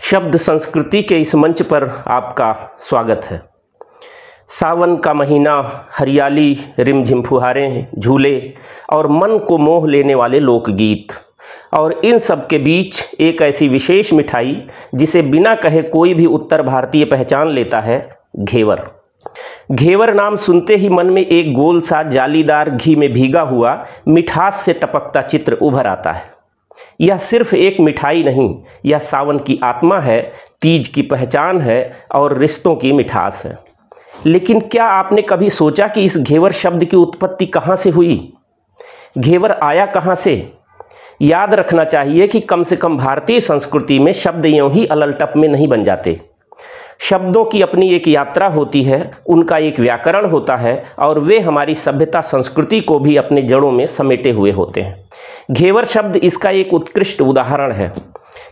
शब्द संस्कृति के इस मंच पर आपका स्वागत है। सावन का महीना, हरियाली, रिमझिम फुहारें, झूले और मन को मोह लेने वाले लोकगीत, और इन सब के बीच एक ऐसी विशेष मिठाई जिसे बिना कहे कोई भी उत्तर भारतीय पहचान लेता है, घेवर। घेवर नाम सुनते ही मन में एक गोल सा जालीदार घी में भीगा हुआ मिठास से टपकता चित्र उभर आता है। यह सिर्फ एक मिठाई नहीं, यह सावन की आत्मा है, तीज की पहचान है और रिश्तों की मिठास है। लेकिन क्या आपने कभी सोचा कि इस घेवर शब्द की उत्पत्ति कहाँ से हुई? घेवर आया कहाँ से? याद रखना चाहिए कि कम से कम भारतीय संस्कृति में शब्द यूं ही अललटप में नहीं बन जाते। शब्दों की अपनी एक यात्रा होती है, उनका एक व्याकरण होता है और वे हमारी सभ्यता संस्कृति को भी अपने जड़ों में समेटे हुए होते हैं। घेवर शब्द इसका एक उत्कृष्ट उदाहरण है।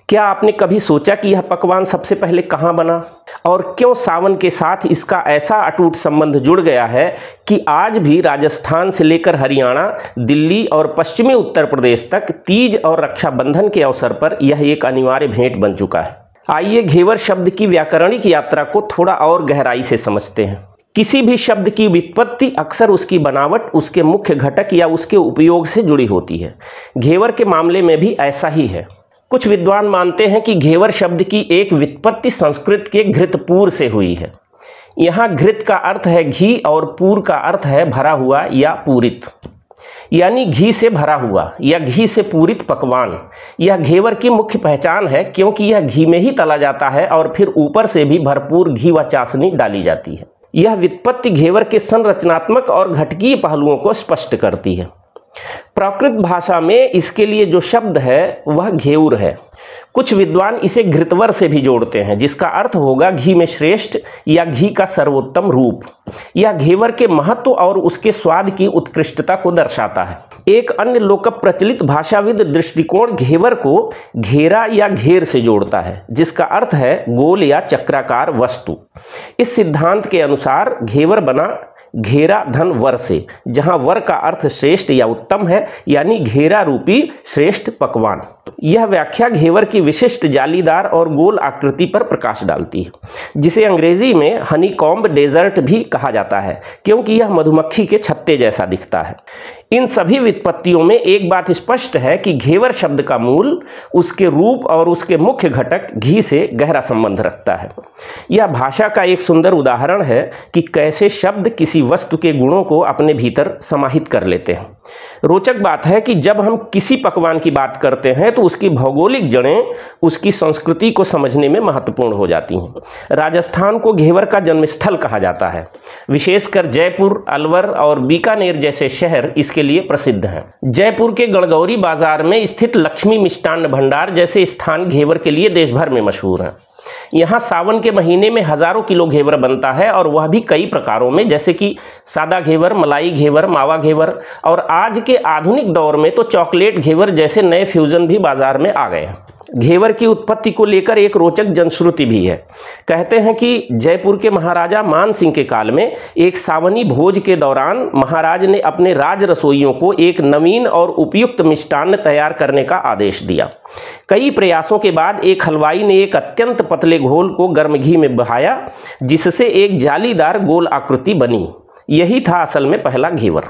क्या आपने कभी सोचा कि यह पकवान सबसे पहले कहाँ बना और क्यों सावन के साथ इसका ऐसा अटूट संबंध जुड़ गया है कि आज भी राजस्थान से लेकर हरियाणा, दिल्ली और पश्चिमी उत्तर प्रदेश तक तीज और रक्षाबंधन के अवसर पर यह एक अनिवार्य भेंट बन चुका है। आइए घेवर शब्द की व्याकरणिक यात्रा को थोड़ा और गहराई से समझते हैं। किसी भी शब्द की व्युत्पत्ति अक्सर उसकी बनावट, उसके मुख्य घटक या उसके उपयोग से जुड़ी होती है। घेवर के मामले में भी ऐसा ही है। कुछ विद्वान मानते हैं कि घेवर शब्द की एक व्युत्पत्ति संस्कृत के घृतपूर से हुई है। यहाँ घृत का अर्थ है घी और पूर का अर्थ है भरा हुआ या पूरित, यानी घी से भरा हुआ या घी से पूरित पकवान। यह घेवर की मुख्य पहचान है क्योंकि यह घी में ही तला जाता है और फिर ऊपर से भी भरपूर घी व चाशनी डाली जाती है। यह व्युत्पत्ति घेवर के संरचनात्मक और घटकीय पहलुओं को स्पष्ट करती है। प्राकृत भाषा में इसके लिए जो शब्द है वह घेउर है। कुछ विद्वान इसे घृतवर से भी जोड़ते हैं, जिसका अर्थ होगा घी में श्रेष्ठ या घी का सर्वोत्तम रूप। यह घेवर के महत्व और उसके स्वाद की उत्कृष्टता को दर्शाता है। एक अन्य लोक प्रचलित भाषाविद दृष्टिकोण घेवर को घेरा या घेर से जोड़ता है, जिसका अर्थ है गोल या चक्राकार वस्तु। इस सिद्धांत के अनुसार घेवर बना घेरा धन वर से, जहां वर का अर्थ श्रेष्ठ या उत्तम है, यानी घेरा रूपी श्रेष्ठ पकवान। यह व्याख्या घेवर की विशिष्ट जालीदार और गोल आकृति पर प्रकाश डालती है, जिसे अंग्रेजी में हनीकॉम्ब डेजर्ट भी कहा जाता है क्योंकि यह मधुमक्खी के छत्ते जैसा दिखता है। इन सभी व्युत्पत्तियों में एक बात स्पष्ट है कि घेवर शब्द का मूल, उसके रूप और उसके मुख्य घटक घी से गहरा संबंध रखता है। यह भाषा का एक सुंदर उदाहरण है कि कैसे शब्द किसी वस्तु के गुणों को अपने भीतर समाहित कर लेते हैं। रोचक बात है कि जब हम किसी पकवान की बात करते हैं तो उसकी भौगोलिक जड़ें उसकी संस्कृति को समझने में महत्वपूर्ण हो जाती हैं। राजस्थान को घेवर का जन्मस्थल कहा जाता है। विशेषकर जयपुर, अलवर और बीकानेर जैसे शहर इसके लिए प्रसिद्ध हैं। जयपुर के गणगौरी बाजार में स्थित लक्ष्मी मिष्टान्न भंडार जैसे स्थान घेवर के लिए देश भर में मशहूर हैं। यहाँ सावन के महीने में हजारों किलो घेवर बनता है और वह भी कई प्रकारों में, जैसे कि सादा घेवर, मलाई घेवर, मावा घेवर, और आज के आधुनिक दौर में तो चॉकलेट घेवर जैसे नए फ्यूजन भी बाजार में आ गए हैं। घेवर की उत्पत्ति को लेकर एक रोचक जनश्रुति भी है। कहते हैं कि जयपुर के महाराजा मान सिंह के काल में एक सावनी भोज के दौरान महाराज ने अपने राज रसोइयों को एक नवीन और उपयुक्त मिष्टान्न तैयार करने का आदेश दिया। कई प्रयासों के बाद एक हलवाई ने एक अत्यंत पतले घोल को गर्म घी में बहाया, जिससे एक जालीदार गोल आकृति बनी। यही था असल में पहला घेवर।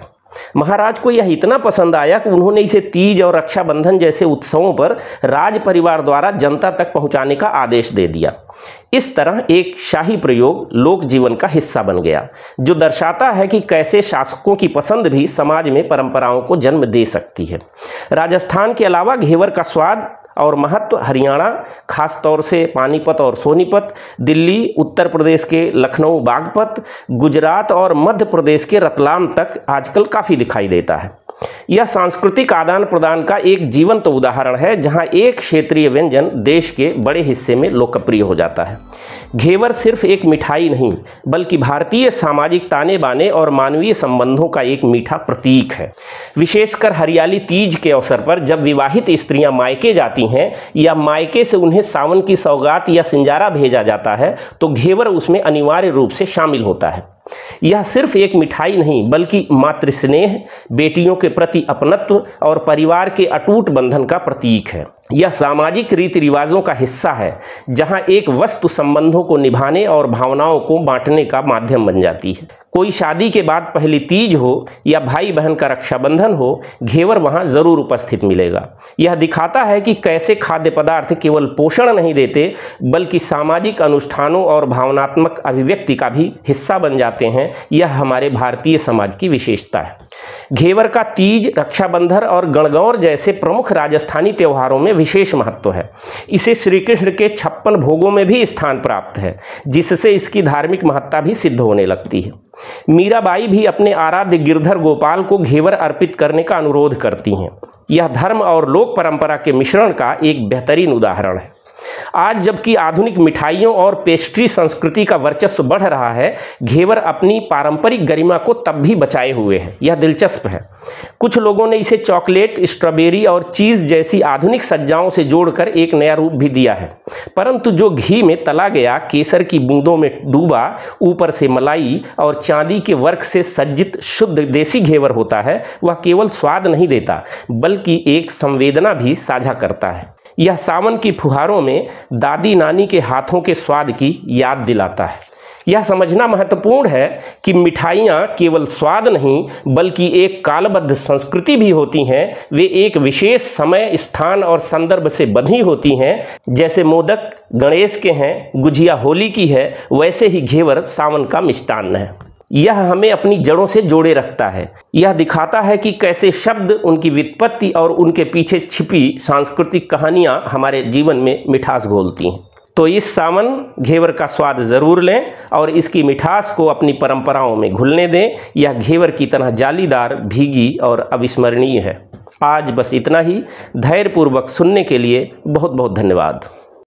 महाराज को यह इतना पसंद आया कि उन्होंने इसे तीज और रक्षाबंधन जैसे उत्सवों पर राज परिवार द्वारा जनता तक पहुंचाने का आदेश दे दिया। इस तरह एक शाही प्रयोग लोक जीवन का हिस्सा बन गया, जो दर्शाता है कि कैसे शासकों की पसंद भी समाज में परंपराओं को जन्म दे सकती है। राजस्थान के अलावा घेवर का स्वाद और महत्व हरियाणा, खास तौर से पानीपत और सोनीपत, दिल्ली, उत्तर प्रदेश के लखनऊ बागपत, गुजरात और मध्य प्रदेश के रतलाम तक आजकल काफ़ी दिखाई देता है। यह सांस्कृतिक आदान प्रदान का एक जीवंत उदाहरण है, जहां एक क्षेत्रीय व्यंजन देश के बड़े हिस्से में लोकप्रिय हो जाता है। घेवर सिर्फ एक मिठाई नहीं, बल्कि भारतीय सामाजिक ताने बाने और मानवीय संबंधों का एक मीठा प्रतीक है। विशेषकर हरियाली तीज के अवसर पर जब विवाहित स्त्रियां मायके जाती हैं या मायके से उन्हें सावन की सौगात या सिंजारा भेजा जाता है, तो घेवर उसमें अनिवार्य रूप से शामिल होता है। यह सिर्फ एक मिठाई नहीं, बल्कि मातृस्नेह, बेटियों के प्रति अपनत्व और परिवार के अटूट बंधन का प्रतीक है। यह सामाजिक रीति रिवाजों का हिस्सा है, जहां एक वस्तु संबंधों को निभाने और भावनाओं को बांटने का माध्यम बन जाती है। कोई शादी के बाद पहली तीज हो या भाई बहन का रक्षाबंधन हो, घेवर वहां जरूर उपस्थित मिलेगा। यह दिखाता है कि कैसे खाद्य पदार्थ केवल पोषण नहीं देते, बल्कि सामाजिक अनुष्ठानों और भावनात्मक अभिव्यक्ति का भी हिस्सा बन जाते हैं। यह हमारे भारतीय समाज की विशेषता है। घेवर का तीज, रक्षाबंधन और गणगौर जैसे प्रमुख राजस्थानी त्योहारों में विशेष महत्व है। इसे श्री कृष्ण के 56 भोगों में भी स्थान प्राप्त है, जिससे इसकी धार्मिक महत्ता भी सिद्ध होने लगती है। मीराबाई भी अपने आराध्य गिरधर गोपाल को घेवर अर्पित करने का अनुरोध करती हैं। यह धर्म और लोक परंपरा के मिश्रण का एक बेहतरीन उदाहरण है। आज जबकि आधुनिक मिठाइयों और पेस्ट्री संस्कृति का वर्चस्व बढ़ रहा है, घेवर अपनी पारंपरिक गरिमा को तब भी बचाए हुए है। यह दिलचस्प है। कुछ लोगों ने इसे चॉकलेट, स्ट्रॉबेरी और चीज जैसी आधुनिक सज्जाओं से जोड़कर एक नया रूप भी दिया है, परंतु जो घी में तला गया, केसर की बूंदों में डूबा, ऊपर से मलाई और चांदी के वर्क से सज्जित शुद्ध देसी घेवर होता है, वह केवल स्वाद नहीं देता, बल्कि एक संवेदना भी साझा करता है। यह सावन की फुहारों में दादी नानी के हाथों के स्वाद की याद दिलाता है। यह समझना महत्वपूर्ण है कि मिठाइयाँ केवल स्वाद नहीं, बल्कि एक कालबद्ध संस्कृति भी होती हैं। वे एक विशेष समय, स्थान और संदर्भ से बंधी होती हैं। जैसे मोदक गणेश के हैं, गुजिया होली की है, वैसे ही घेवर सावन का मिष्टान्न है। यह हमें अपनी जड़ों से जोड़े रखता है। यह दिखाता है कि कैसे शब्द, उनकी व्युत्पत्ति और उनके पीछे छिपी सांस्कृतिक कहानियाँ हमारे जीवन में मिठास घोलती हैं। तो इस सावन घेवर का स्वाद ज़रूर लें और इसकी मिठास को अपनी परंपराओं में घुलने दें। यह घेवर की तरह जालीदार, भीगी और अविस्मरणीय है। आज बस इतना ही। धैर्यपूर्वक सुनने के लिए बहुत बहुत धन्यवाद।